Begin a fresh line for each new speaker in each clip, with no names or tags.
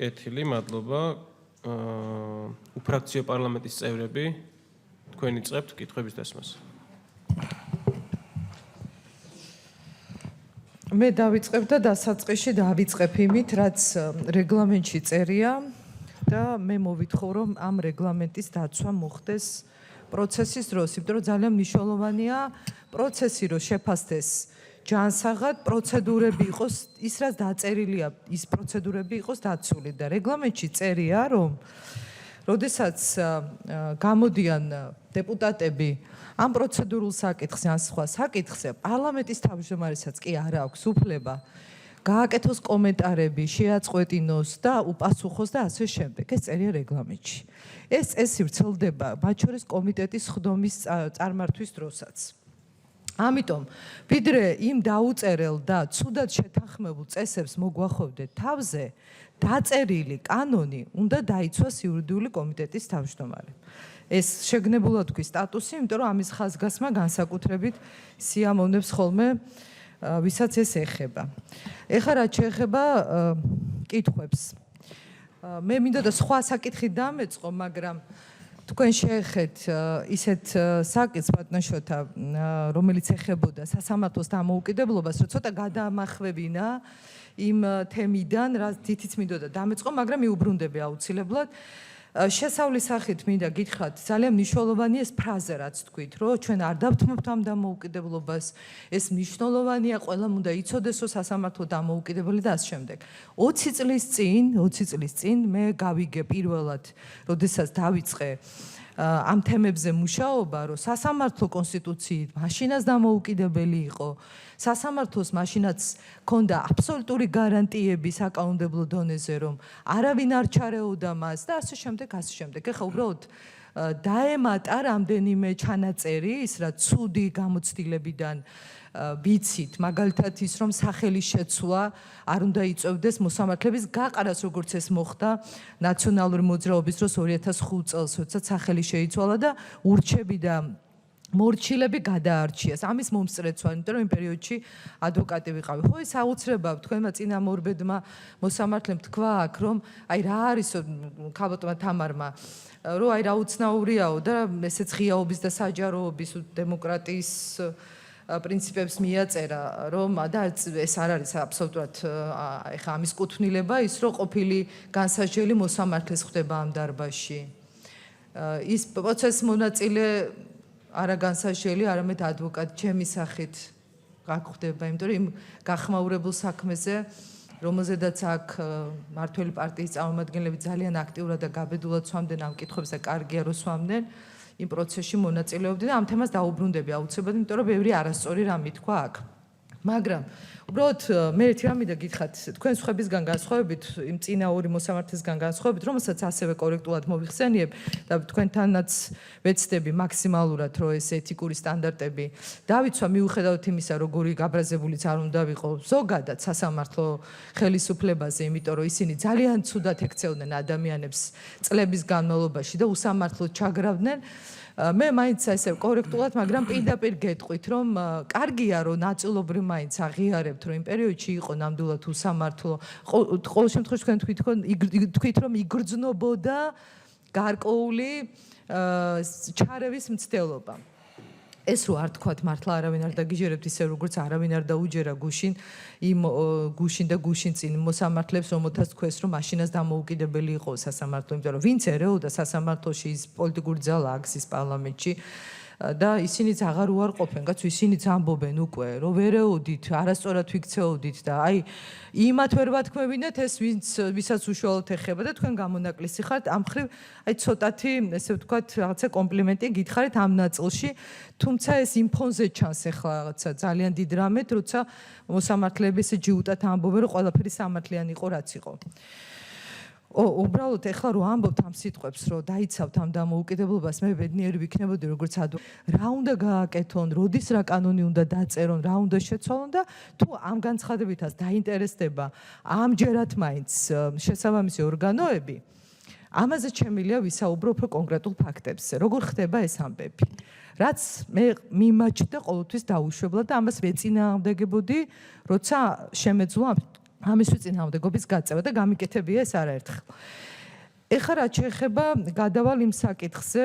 კეთილი, მადლობა. უფრაქციო პარლამენტის წევრები, თქვენი წებთ კითხვების დასმას.
მე დავიწყებ და დასაწყისში დავიწყებ იმით, რაც რეგლამენტში წერია და მე მოვითხოვ, რომ ამ რეგლამენტის დაცვა მოხდეს პროცესის დროს, იმიტომ რომ ძალიან მნიშვნელოვანია პროცესი, რომ შეფასდეს ჯანსაღად, პროცედურები იყოს ის, რაც დაწერილია, ის პროცედურები იყოს დაცული და რეგლამენტში წერია, რომ როდესაც გამოდიან დეპუტატები ამ პროცედურულ საკითხზე ან სხვა საკითხზე, პარლამენტის თავმჯდომარესაც კი არ აქვს უფლება გააკეთოს კომენტარები, შეაწყვეტინოს და უპასუხოს და ასე შემდეგ. ეს წერია რეგლამენტში. ეს წესი ვრცელდება მათ შორის კომიტეტის ხდომის წარმართვის დროსაც. ამიტომ, ვიდრე იმ დაუწერელ და ცუდად შეთანხმებულ წესებს მოგვახოვდეთ თავზე, დაწერილი კანონი უნდა დაიცვას იურიდიული კომიტეტის თავმჯდომარემ. ეს შეგნებულად თქვი სტატუსი, იმიტომ რომ ამის ხაზგასმა განსაკუთრებით სიამოვნებს ხოლმე ვისაც ეს ეხება. ეხლა რაც შეეხება კითხვებს. მე მინდა და სხვა საკითხი დამეწყო, მაგრამ თქვენ შეეხეთ ისეთ საკითხს ბატონიშოთა, რომელიც ეხებოდა სასამართლოს დამოუკიდებლობას, რომ ცოტა გადაამახვევინა იმ თემიდან, რაც თითიც მინდოდა დამეწყო, მაგრამ მიუბრუნდები აუცილებლად. შესავლის სახით მინდა გითხრათ, ძალიან მნიშვნელოვანია ეს ფრაზა, რაც თქვით, რომ ჩვენ არ დავთმობთ ამ დამოუკიდებლობას, ეს მნიშვნელოვანია, ყველამ უნდა იცოდეს, რომ სასამართლო დამოუკიდებელი და ასე შემდეგ. 20 წლის წინ მე გავიგე პირველად, როდესაც დავიწყე ამ თემებზე მუშაობა, რომ სასამართლო კონსტიტუციით მაშინაც დამოუკიდებელი იყო, სასამართლოს მაშინაც ჰქონდა აბსოლუტური გარანტიები საკანონმდებლო დონეზე, რომ არავინ არ ჩარეოდა მას და ასე შემდეგ, ასე შემდეგ. ეხლა უბრალოდ დაემატა რამდენიმე ჩანაწერი, ის რაც ცუდი გამოცდილებიდან ვიცით, მაგალითად ის, რომ სახელის შეცვლა არ უნდა იწევდეს მოსამართლეების გაყრას, როგორც ეს მოხდა ნაციონალური მოძრაობის დროს 2005 წელს, როდესაც სახელი შეიცვალა და ურჩები და მორჩილები გადაარჩიეს. ამის მომსწრეც ვარ, იმიტომ რომ იმ პერიოდში ადვოკატი ვიყავი. ხო, ეს აუცილებლად თქვენმა წინამორბედმა მოსამართლემ თქვა აქ, რომ აი რა არის ქალბატონმა თამარმა, რომ აი რა უცნაურიაო და ესეც ღიაობის და საჯაროობის დემოკრატიის პრინციპებს მიაწერა, რომ და ეს არ არის აბსოლუტურად ეხა ამის კუთვნილება ის, რომ ყოფილი განსაჯელი მოსამართლეს ხდება ამ დარბაზში. ის პროცესის მონაწილე არა განსაჯელი, არამედ ადვოკატი ჩემი სახით გაგხვდება, იმიტომ რომ იმ გახმაურებულ საქმეზე, რომელზედაც აქ მართველი პარტიის წარმომადგენლები ძალიან აქტიურად და გაბედულად სვამდნენ ამ კითხვებს და კარგია რომ სვამდნენ, იმ პროცესში მონაწილეობდნენ და ამ თემას დაუბრუნდები აუცილებლად, იმიტომ რომ ბევრი არასწორი რამი თქვა აქ. მაგრამ უბრალოდ მე ერთი რამე და გითხრათ, თქვენ სხვებისგან განსხვავებით, იმ წინა ორი მოსამართლისგან განსხვავებით, რომელსაც ასევე კორექტულად მოვიხსენიებ და თქვენთანაც ვეცდები მაქსიმალურად, რომ ეს ეთიკური სტანდარტები დავიცვა, მიუხედავად იმისა, როგორი გაბრაზებულიც არ უნდა ვიყო ზოგადად სასამართლო ხელისუფლებაზე, იმიტომ რომ ისინი ძალიან ცუდად ექცეოდნენ ადამიანებს წლების განმავლობაში და უსამართლოდ ჩაგრავდნენ. მე მაინც ესე კორექტულად, მაგრამ პირდაპირ გეტყვით, რომ კარგია, რომ ნაწილობრივ მაინც აღიარებთ, რომ იმ პერიოდში იყო ნამდვილად უსამართლო. ყოველ შემთხვევაში თქვით, რომ იგრძნობოდა გარკვეული ჩარევის მცდელობა. ეს რო არ თქვათ, მართლა არავინ არ დაგიჯერებთ, ისე როგორც არავინ არ დაუჯერა გუშინ და გუშინ წინ მოსამართლებს, რომელთაც თქვეს, რომ მაშინაც დამოუკიდებელი იყო სასამართლო, იმიტომ რომ ვინც ერეოდა სასამართლოში ის პოლიტიკური ძალა აქვს ის პარლამენტში და ისინიც აღარ უარყოფენ, კაც ისინიც ამბობენ უკვე, რომ ვერეოდით, არასწორად ვიქცეოდით და აი იმათ ვერ ვათქმევინეთ, ეს ვისაც უშუალოდ ეხება და თქვენ გამონაკლისი ხართ, ამ მხრივ აი ცოტათი, ესე ვთქვათ, რაღაცა კომპლიმენტი გითხარით ამ ნაწილში, თუმცა ეს იმ ფონზე ჩანს ახლა რაღაცა ძალიან დიდ რამედ, როცა მოსამართლეები ესე ჯიუტად ამბობენ, რომ ყველაფერი სამართლიანი იყო, რაც იყო. უბრალოდ ეხლა რო ამბობთ ამ სიტყვებს, რომ დაიცავთ ამ დამოუკიდებლობას, მე ბედნიერი ვიქნებოდი, როგორც რა უნდა გააკეთონ, როდის რა კანონი უნდა დაწერონ, რა უნდა შეცვალონ და თუ ამ განცხადებითაც დაინტერესდება ამჯერად მაინც შესაბამისი ორგანოები, ამაზე შემიძლია ვისაუბრო უფრო კონკრეტულ ფაქტებზე. როგორ ხდება ეს ამბები? რაც მე მიმაჩნდა ყოველთვის დაუშვებლად და ამას ვეწინააღმდეგებოდი, როცა შემეძლო ამისთვის წინააღმდეგობის გაწევა და გამიკეთებია ეს არაერთხელ. ეხლა რაც შეეხება გადავალ იმ საკითხზე,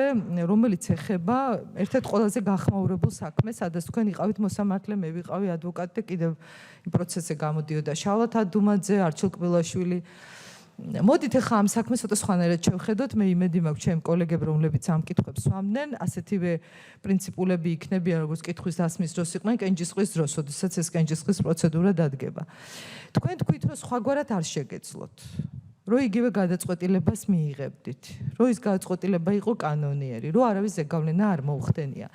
რომელიც ეხება ერთ-ერთ ყველაზე გახმაურებულ საქმეს, სადაც თქვენ იყავით მოსამართლე, მე ვიყავი ადვოკატი და კიდევ იმ პროცესზე გამოდიოდა შალვა თადუმაძე, არჩილ კბილაშვილი. მოდით ეხლა ამ საქმეს ცოტა სხვანაირად შევხედოთ, მე იმედი მაქვს ჩემ კოლეგებს, რომლებიც ამ კითხვებს სვამდნენ, ასეთივე პრინციპულები იქნებიან, როგორც კითხვის დასმის დროს იყვნენ კენჭისყრის დროს, როდესაც ეს კენჭისყრის პროცედურა დადგება. თქვენ თქვით, რომ სხვაგვარად არ შეგეძლოთ. რო იგივე გადაწყვეტილებას მიიღებდით, რო ის გადაწყვეტილება იყო კანონიერი, რო არავის ზეგავლენა არ მოუხდენია.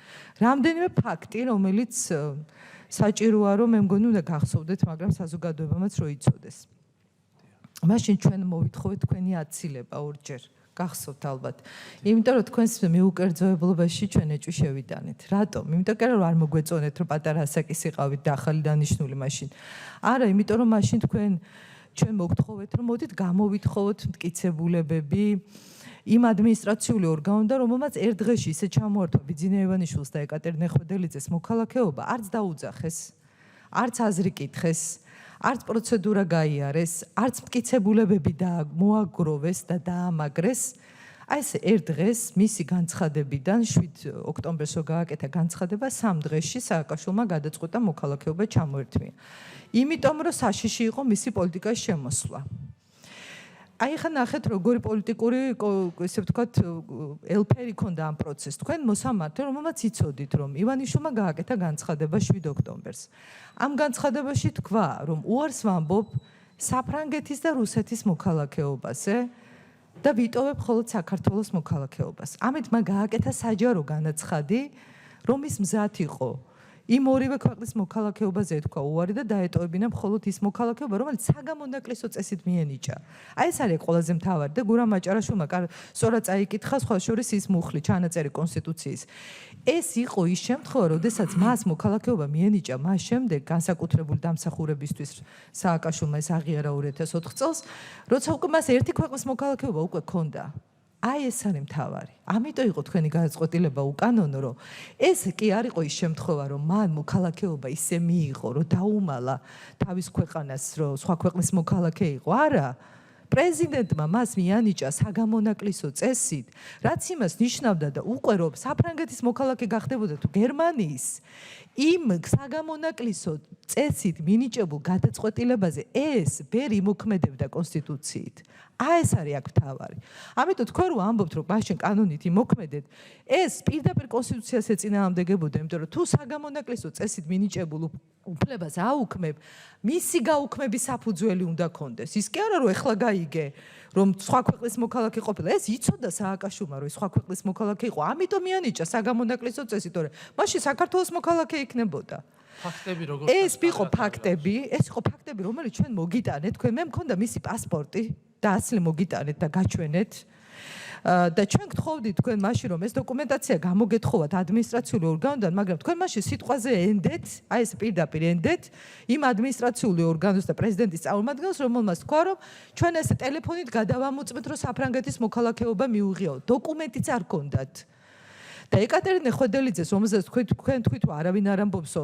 რამდენიმე ფაქტი, რომელიც საჭიროა, რომ მე მგონი უნდა გახსოვდეთ, მაგრამ საზოგადოებამაც რო იცოდეს. მაშინ ჩვენ მოვითხოვეთ თქვენი აცილება ორჯერ. გახსოვთ ალბათ. იმიტომ რომ თქვენს მიუკერძოებლობაში ჩვენ ეჭვი შევიტანეთ. რატომ? იმიტომ რომ არ მოგვეწონეთ, რომ პატარა ასაკის იყავით და ახალი დანიშნული მაშინ. არა, იმიტომ რომ მაშინ ჩვენ მოგთხოვეთ, რომ მოდით გამოვითხოვოთ მტკიცებულებები იმ ადმინისტრაციული ორგანოდან, რომელმაც ერთ დღეში ისე ჩამოართვა ბიძინა ივანიშვილს და ეკატერინე ხვედელიძეს მოქალაქეობა, არც დაუძახეს, არც აზრი კითხეს, არც პროცედურა გაიარეს, არც მტკიცებულებები მოაგროვეს და დაამაგრეს. აი ეს ერთ დღეს მისი განცხადებიდან 7 ოქტომბერს რო გააკეთა განცხადება, 3 დღეში სააკაშვილმა გადაწყვეტა მოქალაქეობა ჩამოერთვია. იმიტომ რომ საშიში იყო მისი პოლიტიკის შემოსვლა. აი ხა ნახეთ როგორი პოლიტიკური, ესე ვთქვათ, ელფერი ქონდა ამ პროცესს. თქვენ მოსამართლე, რომელმაც იცოდით, რომ ივანიშვილმა გააკეთა განცხადება 7 ოქტომბერს. ამ განცხადებაში თქვა, რომ უარს ვამბობ საფრანგეთის და რუსეთის მოქალაქეობაზე და ვიტოვებ მხოლოდ საქართველოს მოქალაქეობას. ამით მან გააკეთა საჯარო განაცხადი, რომ ის მზად იყო იმ ორივე ქვეყნის მოქალაქეობაზე ეთქვა უარი და დაეტოვებინა მხოლოდ ის მოქალაქეობა, რომელიც საგამონაკლისო წესით მიენიჭა. აი ეს არის ყველაზე მთავარი და გურამ მაჭარაშვილმა სწორად წაიკითხა სხვა შორის ის მუხლი ჩანაწერი კონსტიტუციის. ეს იყო ის შემთხვევა, როდესაც მას მოქალაქეობა მიენიჭა მას შემდეგ განსაკუთრებული დამსახურებისთვის სააკაშვილმა ეს აღიარა 2004 წელს, როცა უკვე მას ერთი ქვეყნის მოქალაქეობა უკვე ჰქონდა. აი ეს არის მთავარი. ამიტომ იყო თქვენი გადაწყვეტილება უკანონო, რომ ეს კი არ იყო ის შემთხვევა, რომ მან მოქალაქეობა ისე მიიღო, რომ დაუმალა თავის ქვეყანას, რომ სხვა ქვეყნის მოქალაქე იყო. არა. პრეზიდენტმა მას მიანიჭა საგამონაკლისო წესით, რაც იმას ნიშნავდა და უკვე რომ საფრანგეთის მოქალაქე გახდებოდა თუ გერმანიის, იმ საგამონაკლისო წესით მინიჭებულ გადაწყვეტილებაზე ეს ვერ იმოქმედებდა კონსტიტუციით. აი ეს არის აქ მთავარი. ამიტომ თქვენ რო ამბობთ, რომ მაშინ კანონით იმოქმედეთ, ეს პირდაპირ კონსტიტუციას ეწინააღმდეგებოდა, იმიტომ რომ თუ საგამონაკლისო წესით მინიჭებულ უფლებას აუქმებ, მისი გაუქმების საფუძველი უნდა კონდეს. ის კი არა რომ ეხლა გაიგე, რომ სხვა ქვეყნის მოქალაქე ყოფილა, ეს იცოდა სააკაშვილმა, რომ სხვა ქვეყნის მოქალაქე იყო, ამიტომ მიანიჭა საგამონაკლისო წესით, თორე მაშინ საქართველოს მოქალაქე იქნებოდა.
ფაქტები როგორ
ეს იყო ფაქტები, რომელიც ჩვენ მოგიტანეთ, თქვენ მე მქონდა მისი პასპორტი და ასლი მოგიტანეთ და გაჩვენეთ. და ჩვენ გთხოვდით თქვენ მაშინ რომ ეს დოკუმენტაცია გამოგეთხოვათ ადმინისტრაციული ორგანოდან, მაგრამ თქვენ მაშინ სიტყვაზე ენდეთ, აი ეს პირდაპირ ენდეთ იმ ადმინისტრაციული ორგანოს და პრეზიდენტის წარმომადგენელს, რომელმაც თქვა რომ ჩვენ ეს ტელეფონით გადავამოწმეთ, რომ საფრანგეთის მოქალაქეობა მიუღიაო. დოკუმენტიც არ გქონდათ. და ეკატერინე ხვედელიძეს, რომელზეც თქვენ თქვით რომ არავინ არ ამბობსო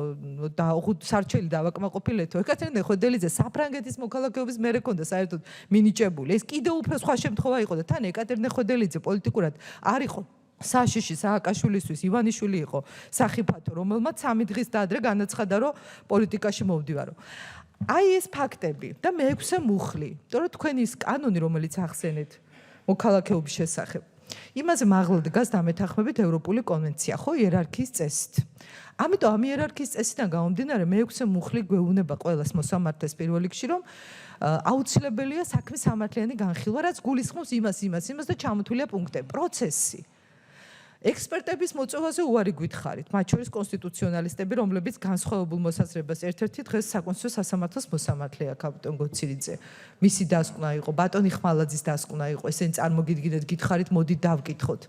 და სარჩელი დავაკმაყოფილეთო, ეკატერინე ხვედელიძე საფრანგეთის მოქალაქეობის მერე ქონდა საერთოდ მინიჭებული. ეს კიდევ უფრო სხვა შემთხვევა იყო და თან ეკატერინე ხვედელიძე პოლიტიკურად არ იყო საშიში სააკაშვილისთვის, ივანიშვილი იყო სახიფათო, რომელმაც 3 დღის ადრე განაცხადა, რომ პოლიტიკაში მოვდივარო. აი ეს ფაქტები და მე-6 მუხლი, იმიტომ რომ თქვენი ის კანონი, რომელიც ახსენეთ მოქალაქეობის შესახებ, იმაზე მაღლა დგას დამეთანხმებით ევროპული კონვენცია, ხო, იერარქიის წესით. ამიტომ ამ იერარქიის წესიდან გამომდინარე, მე-6 მუხლი გვეუბნება ყველას მოსამართლეს პირველ რიგში, რომ აუცილებელია საქმის სამართლიანი განხილვა, რაც გულისხმობს იმას და ჩამოთვლილია პუნქტები, პროცესი. ექსპერტების მოწვევაზე უარი გითხარით, მათ შორის კონსტიტუციონალისტები, რომლებიც განსხვავებულ მოსაზრებას ერთ-ერთი დღეს საკონსტიტუციო სასამართლოს მოსამართლეა კაპიტონ გოცირიძე. მისი დასკვნა იყო, ბატონი ხმალაძის დასკვნა იყო, ესენი წარმოგიდგინეთ, გითხარით, მოდით დავკითხოთ.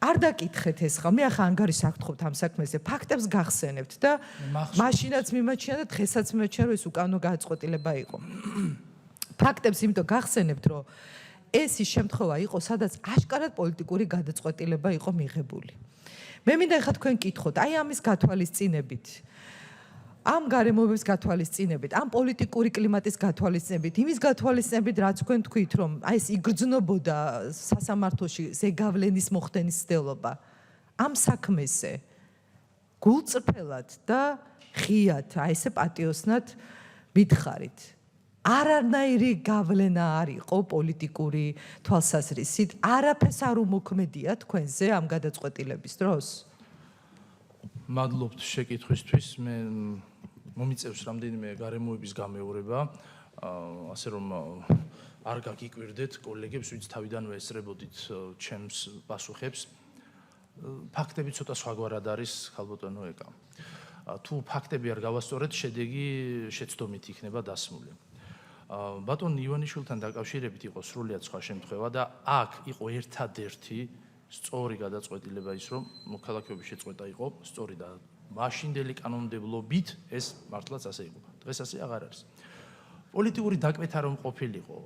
არ დაკითხეთ ეს ხა, მე ახლა ანგარიშს აღთხოვთ ამ საქმეზე, ფაქტებს გახსენებთ და მაშინაც მიმაჩნია და დღესაც მიმაჩნია, რომ ეს უკანონო გადაწყვეტილება იყო. ფაქტებს იმიტომ გახსენებთ, რომ ეს ის შემთხვევა იყო, სადაც აშკარად პოლიტიკური გადაწყვეტილება იყო მიღებული. მე მინდა ახლა თქვენ კითხოთ, აი ამის გათვალისწინებით. ამ გარემოებების გათვალისწინებით, ამ პოლიტიკური კლიმატის გათვალისწინებით, იმის გათვალისწინებით, რაც თქვენ თქვით, რომ აი ეს იგრძნობოდა სასამართლოში ზეგავლენის მოხდენის ცდელობა, ამ საქმეზე გულწრფელად და ღიად, აი ესე პატიოსნად მითხარით. არანაირი გავლენა არ იყო პოლიტიკური თვალსაზრისით, არაფერს არ უმოქმედია თქვენზე ამ გადაწყვეტილების დროს?
მადლობთ შეკითხვისთვის. მე მომიწევს რამდენიმე გარემოების გამეორება, ასე რომ არ გაგიკვირდეთ კოლეგებს, ვინც თავიდანვე ესწრებოდით ჩემს პასუხებს. ფაქტები ცოტა სხვაგვარად არის, ხალბატონო ეკა. თუ ფაქტები არ გავასწორეთ, შედეგი შეცდომით იქნება დასმული. ბატონ ივანიშვილთან დაკავშირებით იყო სრულიად სხვა შემთხვევა და აქ იყო ერთადერთი სწორი გადაწყვეტილება ის, რომ მოქალაქეობის შეწყვეტა იყო სწორი და მაშინდელი კანონმდებლობით ეს მართლაც ასე იყო. დღეს ასე აღარ არის. პოლიტიკური დაკვეთა რომ ყოფილიყო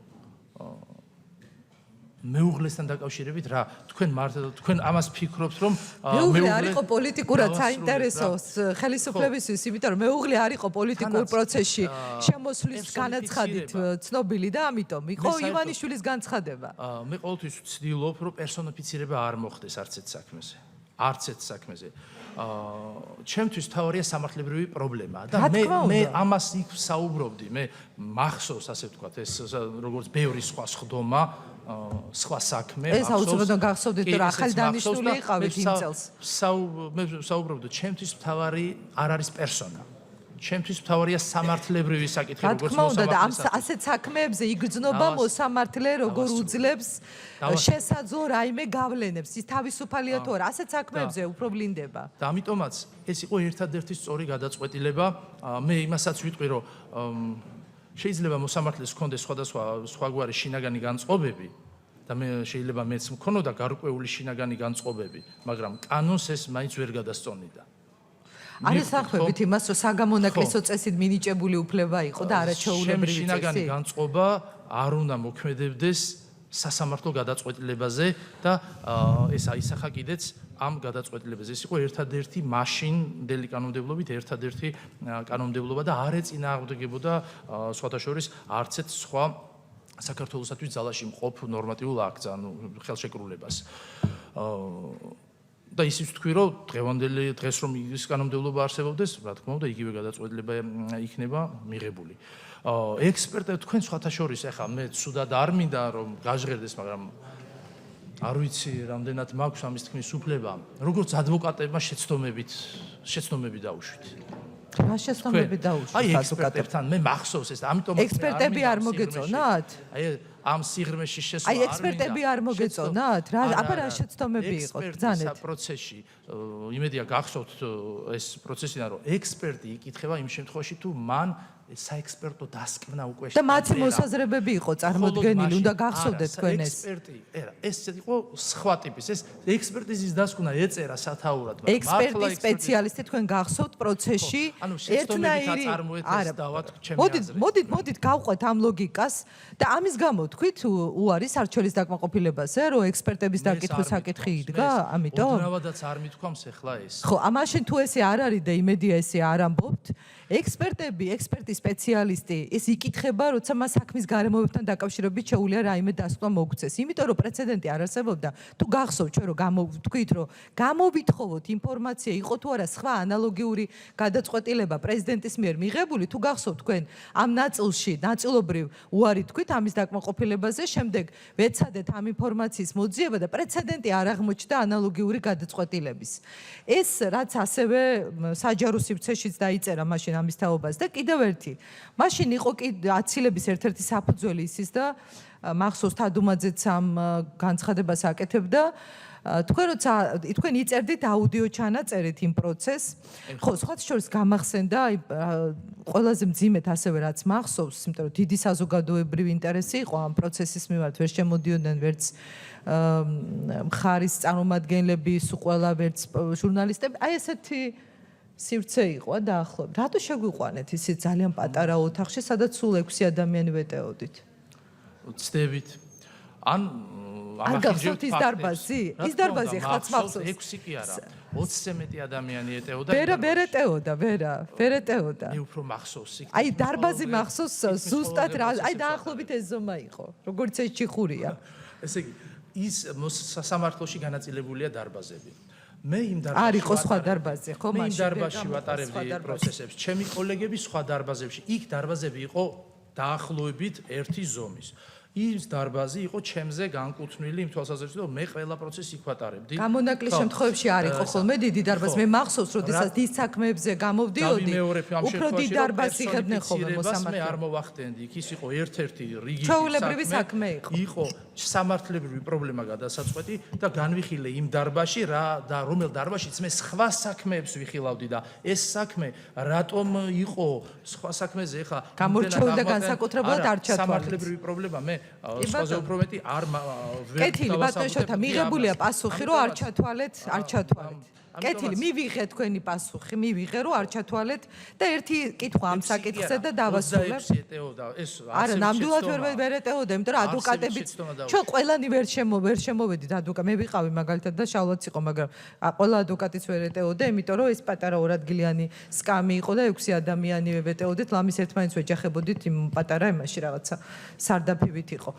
მეუღლესთან დაკავშირებით რა თქვენ ამას ფიქრობთ რომ
მეუღლე არ იყო პოლიტიკურად საინტერესოს ხელისუფლებისთვის, იმიტომ რომ მეუღლე არ იყო პოლიტიკურ პროცესში შემოსვლის განაცხადით ცნობილი და ამიტომ იყო ივანიშვილის განცხადება.
მე ყოველთვის ვცდილობ რომ პერსონიფიცირება არ მოხდეს არც ერთ საქმეზე. ჩემთვის თავარია სამართლებრივი პრობლემა და მე ამას იქ საუბრობდი, მე მახსოვს ასე ვთქვათ ეს როგორც ბევრი სხვა სხდომა სხვა საქმე
ეს აუცილებლად გახსოვდეთ რომ ახალი დანიშნული იყავით იმ წელს.
მე საუბრობდი, ჩემთვის თავარი არ არის პერსონა. ჩემთვის თავარია სამართლებრივი საკითხი, როგორც
მოსამართლე. და ამ ასეთ საქმეებზე იგრძნობა მოსამართლე როგორ უძლებს შესაძლო რაიმე გავლენებს. ის თავისუფალია თუ არა, ასეთ საქმეებზე უფრო ვლინდება.
და ამიტომაც ეს იყო ერთადერთი სწორი გადაწყვეტილება. მე იმასაც ვიტყვი, რომ შეიძლება მოსამართლეს ჰქონდეს სხვაგვარი შინაგანი განწყობები და შეიძლება მეც მქონოდა გარკვეული შინაგანი განწყობები, მაგრამ კანონს ეს მაინც ვერ გადასწონიდა.
არის ახმებით იმას, რომ საგამონაკლისო წესით მინიჭებული უფლება იყო და არა ჩვეულებრივი წესი.
შინაგანი განწყობა არ უნდა მოქმედებდეს სასამართლო გადაწყვეტილებაზე და ეს აისახა კიდეც ამ გადაწყვეტილებაზე. ეს იყო ერთადერთი მაშინდელი კანონმდებლობით ერთადერთი კანონმდებლობა და არ ეწინააღმდეგებოდა სხვათა შორის არც ერთ სხვა საქართველოსთვის ძალაში მყოფ ნორმატიულ აქტს, ანუ ხელშეკრულებას. და ისიც ვთქვი, რომ დღეს რომ ის კანონმდებლობა არსებობდეს, რა თქმა უნდა, იგივე გადაწყვეტილება იქნება მიღებული. ექსპერტები თქვენ სხვათა შორის ახლა მე ცუდად არ მინდა რომ გაჟღერდეს, მაგრამ არ ვიცი რამდენად მაქვს ამის თქმის უფლება, როგორც ადვოკატებმა შეცდომები დაუშვით.
რა შეცდომები დაუშვით
აი ექსპერტებთან მე მახსოვს ეს, ამიტომ
ექსპერტები არ მოგეწონათ?
აი ამ სიღრმეში შესვლა
აი ექსპერტები არ მოგეწონათ? აბა რა შეცდომები იყო ბრძანეთ?
ექსპერტის პროცესში იმედია გახსოვთ ეს პროცესიდან რომ ექსპერტი იკითხება იმ შემთხვევაში თუ მან საექსპერტო დასკვნა უკვე
და მათი მოსაზრებები იყო წარმოდგენილი, უნდა გახსოვდეთ თქვენ ეს.
ეს იყო სხვა ტიპის, ეს ექსპერტიზის დასკვნა ეწერა სათაურად,
მაგრამ ექსპერტის სპეციალისტი თქვენ გახსოვთ პროცესში ერთნაირი
არა დავათ ჩემი აზრით.
მოდით გავყვეთ ამ ლოგიკას და ამის გამო თქვით უარის არჩევის დაკმაყოფილებაზე, რომ ექსპერტების დაკითხვის საკითხი იდგა, ამიტომ
უბრალოდაც არ მithქვამს ახლა ეს.
ხო, ამაშენ თუ ესე არ არის და იმედია ესე არ ამბობთ, ექსპერტის სპეციალისტი ეს იკითხება, როცა მას საქმის გარემოებებთან დაკავშირებით შეუძლია რაიმე დასკვნა მოგვცეს. იმიტომ რომ პრეცედენტი არ არსებობდა, თუ გახსოვთ ჩვენ რომ თქვით რომ გამოვითხოვოთ ინფორმაცია იყო თუ არა სხვა ანალოგიური გადაწყვეტილება პრეზიდენტის მიერ მიღებული, თუ გახსოვთ თქვენ ამ ნაწილობრივ უარი თქვით ამის დაკმაყოფილებაზე, შემდეგ ვეცადეთ ამ ინფორმაციის მოძიება და პრეცედენტი არ აღმოჩნდა ანალოგიური გადაწყვეტილების. ეს რაც ასევე საჯარო სივრცეშიც დაიწერა მაშინ ამის თაობას და კიდევ ერთი მაშინ იყო კი აცილების ერთ-ერთი საფუძველი ისის და მახსოვს თადუმაძეც ამ განცხადებას აკეთებდა. თქვენ იწერდით აუდიო ჩანაწერით იმ პროცესს. ხო, სხვათა შორის გამახსენდა ყველაზე მძიმედ ასევე რაც მახსოვს, იმიტომ რომ დიდი საზოგადოებრივი ინტერესი იყო ამ პროცესის მიმართ, ვერ შემოდიოდნენ ვერც მხარის წარმომადგენლები, ყველა ვერც ჟურნალისტები. აი ესეთი სივრცე იყო დაახლოებით. რატო შეგვიყვანეთ ისე ძალიან პატარა ოთახში, სადაც სულ 6 ადამიანი ვეტეოდით?
ვცდებით. ან
არ გახსოვთ ის დარბაზი? ის დარბაზი ახლაც მახსოვს.
6 კი არა. 20-ზე მეტი ადამიანი ეტეოდა.
ვერ ეტეოდა.
მე უფრო მახსოვს იქ.
აი დარბაზი მახსოვს ზუსტად რა, აი დაახლოებით ეს ზომა იყო. როგორც ეს ჩიხურია.
ესე იგი, ის სასამართლოში განაწილებულია დარბაზები. მე იმ დარბაზში
არ იყო სხვა დარბაზი, ხო?
მე იმ დარბაზში ვატარებდი პროცესებს. ჩემი კოლეგები სხვა დარბაზებში. იქ დარბაზები იყო დაახლოებით ერთი ზომის. ის დარბაზი იყო ჩემზე განკუთვნილი იმ თვალსაზრისით, რომ მე ყველა პროცესს იქ ვატარებდი.
გამონაკლისს შემთხვევებში არ იყო ხოლმე დიდი დარბაზი. მე მახსოვს, როდესაც დიდ საქმეებზე გამოვდიოდი, უფრო დიდ დარბაზს იღებდნენ ხოლმე მოსამართლე.
მე არ მოვახდენდი, იქ ის იყო ერთ-ერთი რიგი
ჩვეულებრივი საქმე იყო.
იყო სამართლებრივი პრობლემა გადასაწყვეტი და განვიხილე იმ დარბაზში რა და რომელ დარბაზშიც მე სხვა საქმეებს ვიხილავდი და ეს საქმე რატომ იყო სხვა საქმეზე ხა
გამორჩეულდა განსაკუთრებულად არ ჩათვალეს.
სამართლებრივი პრობლემა მე სხვაზე უფრო მეტი არ
კეთილი ბატონო შოთა მიღებულია პასუხი რომ არ ჩათვალეთ. კეთილი მივიღე თქვენი პასუხი, მივიღე რომ არ ჩათვალეთ და ერთი კითხვა ამ საკითხზე და დავასრულებ. არა, ნამდვილად ვერ ეტეოდა, იმიტომ რომ ადვოკატებიც ჩვენ ყველანი ვერ შემოვედით ადვოკატ. მე ვიყავი მაგალითად და შავლაც იყო, მაგრამ ყველა ადვოკატიც ვერ ეტეოდა, იმიტომ რომ ეს პატარა ორადგილიანი სკამი იყო და 6 ადამიანი ვეტეოდით, ლამის ერთმანეთს ვეჯახებოდით იმ პატარა იმაში რაღაცა სარდაფივით იყო.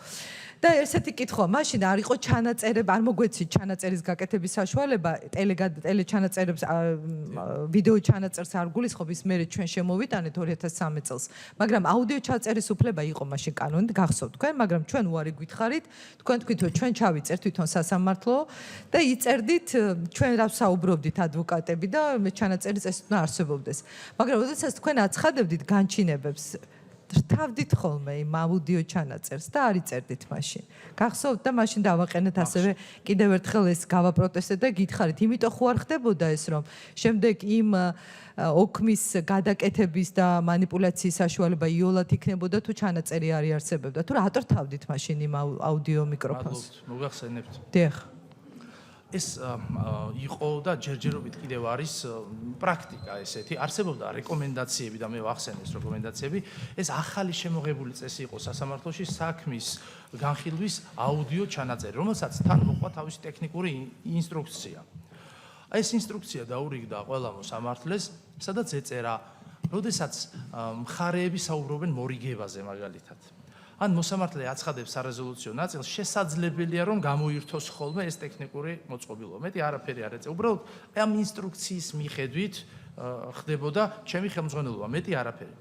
და ესეთი კითხვა, მაშინ არ იყო ჩანაწერები, არ მოგვეცით ჩანაწერის გაკეთების საშუალება, ტელეჩანაწერებს, ვიდეო ჩანაწერს არ გულისხმობ, ის მერე ჩვენ შემოვიტანეთ 2013 წელს. მაგრამ აუდიო ჩაწერის უფლება იყო მაშინ კანონით, გახსოვთ თქვენ, მაგრამ ჩვენ უარი გითხარით, თქვენ თქვით, რომ ჩვენ ჩავიწერთ თვითონ სასამართლო და იწერდით ჩვენ რა საუბრობდით ადვოკატები და ჩანაწერის წესი უნდა არსებობდეს. მაგრამ როდესაც თქვენ აცხადებდით განჩინებებს რთავდით ხოლმე იმ აუდიო ჩანაწერს და არ იწერდით მაშინ. გახსოვთ და მაშინ დავაყენეთ ასევე კიდევ ერთხელ ეს გავაპროტესტეთ და გითხარით, იმიტომ ხო არ ხდებოდა ეს რომ შემდეგ იმ ოქმის გადაკეთების და манипуляციის საშუალება იოლად იქნებოდა თუ ჩანაწერი არ იარსებებდა. თუ რატო რთავდით მაშინ იმ აუდიო მიკროფონს?
მოგახსენებთ.
დიახ.
ეს იყო და ჯერჯერობით კიდევ არის პრაქტიკა ესეთი. არსებობდა რეკომენდაციები და მე ვახსენე ეს რეკომენდაციები. ეს ახალი შემოღებული წესი იყო სასამართლოში საქმის განხილვის აუდიო ჩანაწერი, რომელსაც თან მოყვა თავისი ტექნიკური ინსტრუქცია. ეს ინსტრუქცია დაურიგდა ყველა მოსამართლეს, სადაც ეწერა, როდესაც მხარეები საუბრობენ მორიგებაზე მაგალითად. ან მოსამართლე აცხადებს სარეზოლუციო ნაწილს, შესაძლებელია რომ გამოირთოს ხოლმე ეს ტექნიკური მოწყობილობა. მეტი არაფერი არ ეწევა. უბრალოდ ამ ინსტრუქციის მიხედვით ხდებოდა ჩემი ხელმძღვანელობა, მეტი არაფერი.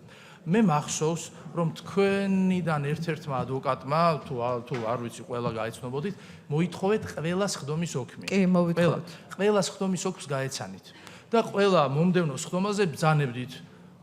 მე მახსოვს, რომ თქვენიდან ერთ-ერთმა ადვოკატმა, თუ არ ვიცი, ყველა გაეცნობოდით, მოითხოვეთ ყველას ხდომის ოქმი.
კი, მოვითხოვეთ.
ყველას ხდომის ოქმს გაეცანით. და ყველა მომდევნო ხდომაზე ბრძანებდით.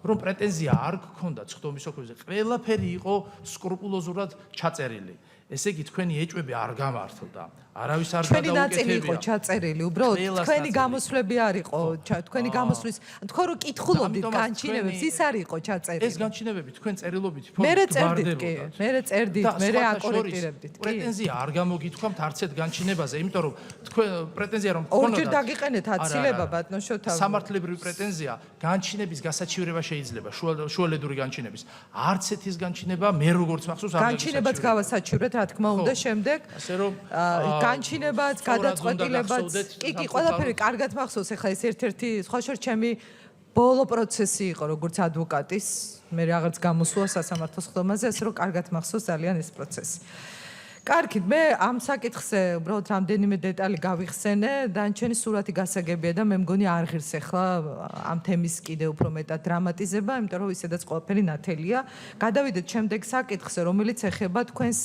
რომ პრეტენზია არ გქონდათ ხდომის ოქმზე, ყველაფერი იყო სკრუპულოზურად ჩაწერილი. ესე იგი თქვენი ეჭვები არ გამართლდა. არავის არ გადაუკეთებია.
ჩვენი ნაწილი იყო ჩაწერილი, უბრალოდ თქვენი გამოსვლები არ იყო, თქვენი გამოსვლის, თქვენ რო კითხულობდით განჩინებებს, ის არ იყო ჩაწერილი.
ეს განჩინებები თქვენ წერილობით
მე წერდით კი, მე წერდით, მე აკორექტირებდით.
პრეტენზია არ გამოგითქვამთ არცეთ განჩინებაზე, იმიტომ რომ თქვენ პრეტენზია რომ
ორჯერ დაგიყენეთ აცილება ბატონო შოთა.
სამართლებრივი პრეტენზია განჩინების გასაჩივრება შეიძლება, შუალედური განჩინების. არცეთის განჩინება მე როგორც მახსოვს არ
განჩინებაც გავასაჩივრეთ, რა თქმა უნდა, შემდეგ
ასე რომ
განჩინებაც, გადაწყვეტილებაც, კი, ყველაფერი კარგად მახსოვს, ეხლა ეს ერთ-ერთი სხვა შორ ჩემი ბოლო პროცესი იყო, როგორც ადვოკატის, მე რაღაც გამოსვლა სასამართლოს ხდომაზე, ასე რომ კარგად მახსოვს ძალიან ეს პროცესი. კარგი, მე ამ საკითხზე უბრალოდ რამდენიმე დეტალი გავიხსენე, დანარჩენი სურათი გასაგებია და მე მგონი არ ღირს ახლა ამ თემის კიდევ უფრო მეტად დრამატიზება, იმიტომ რომ ისედაც ყველაფერი ნათელია. გადავიდეთ შემდეგ საკითხზე, რომელიც ეხება თქვენს